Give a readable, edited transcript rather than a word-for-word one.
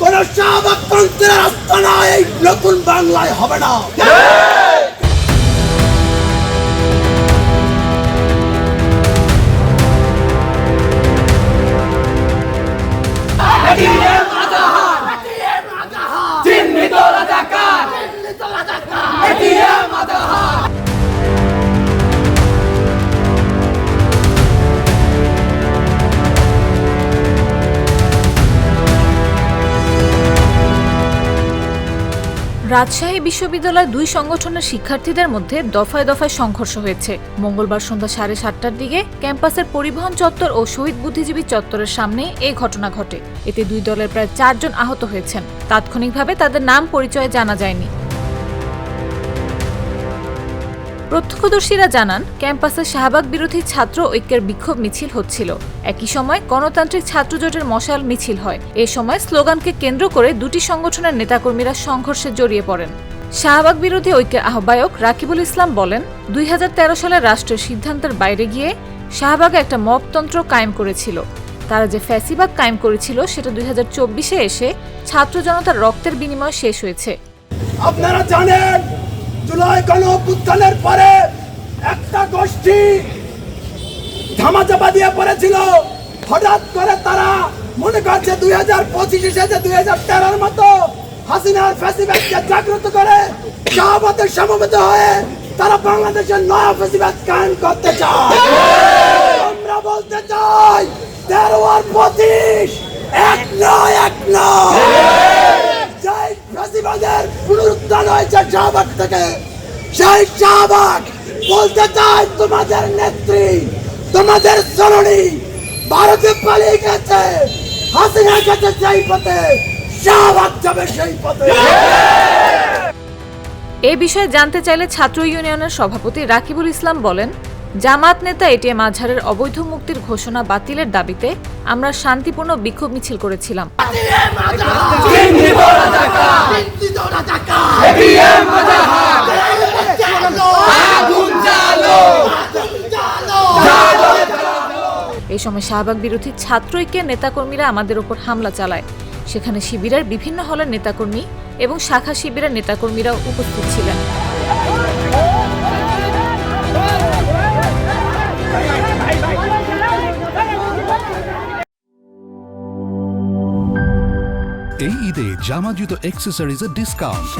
কোন শাহবাগতন্ত্রের আস্তানা এই নতুন বাংলায় হবে না। রাজশাহী বিশ্ববিদ্যালয়ের দুই সংগঠনের শিক্ষার্থীদের মধ্যে দফায় দফায় সংঘর্ষ হয়েছে। মঙ্গলবার সন্ধ্যা 7:30টার দিকে ক্যাম্পাসের পরিবহন চত্বর ও শহীদ বুদ্ধিজীবী চত্বরের সামনে এই ঘটনা ঘটে। এতে দুই দলের প্রায় 4 জন আহত হয়েছেন। তাৎক্ষণিকভাবে তাদের নাম পরিচয় জানা যায়নি। প্রত্যক্ষদর্শীরা জানান, ক্যাম্পাসে শাহবাগ বিরোধী ছাত্র ঐক্যের বিক্ষোভ মিছিল হচ্ছিল। একই সময় গণতান্ত্রিক ছাত্র জোটের মশাল মিছিল হয়। এ সময় স্লোগানকে কেন্দ্র করে দুটি সংগঠনের নেতাকর্মীরা সংঘর্ষে জড়িয়ে পড়েন। শাহবাগ বিরোধী ঐক্যের আহ্বায়ক রাকিবুল ইসলাম বলেন, 2013 সালে রাষ্ট্রের সিদ্ধান্তের বাইরে গিয়ে শাহবাগে একটা মবতন্ত্র কায়েম করেছিল। তারা যে ফ্যাসিবাদ কায়েম করেছিল সেটা 2024-এ এসে ছাত্র জনতার রক্তের বিনিময়ে শেষ হয়েছে। আপনারা জানেন, জুলাই গণঅভ্যুত্থানের পরে একটা গোষ্ঠী ধামাচাপা দিয়ে পড়েছিল। হঠাৎ করে তারা মনে করছে 2025 এসেছে 2013-র মতো হাসিনার ফ্যাসিবাদকে জাগ্রত করে শাহবাগের সমবেত হয়ে তারা বাংলাদেশের নয়া ফ্যাসিবাদ কায়েম করতে চায়। আমরা বলতে চাই 13 আর 25 এক নয়, এক নয়। জয় ফ্যাসিবাদের পুনরুত্থান হয়েছে শাহবাগ থেকে। সেই শাহবাগ বলতে চাই, তোমাদের নেত্রী, তোমাদের জননী ভারতে পালিয়ে গেছে। হাসিনা গেছে সেই পথে, শাহবাগ যাবে সেই পথে। এ বিষয়ে জানতে চাইলে ছাত্র ইউনিয়নের সভাপতি রাকিবুল ইসলাম বলেন, জামাত নেতা এটিএম আজহারের অবৈধ মুক্তির ঘোষণা বাতিলের দাবিতে আমরা শান্তিপূর্ণ বিক্ষোভ মিছিল করেছিলাম। এই সময় শাহবাগ বিরোধী ছাত্র ঐক্যের নেতাকর্মীরা আমাদের উপর হামলা চালায়। সেখানে শিবিরের বিভিন্ন হলের নেতাকর্মী এবং শাখা শিবিরের নেতাকর্মীরাও উপস্থিত ছিলেন। এই ঈদে জামা জুতো অ্যাক্সেসরিজের ডিসকাউন্ট।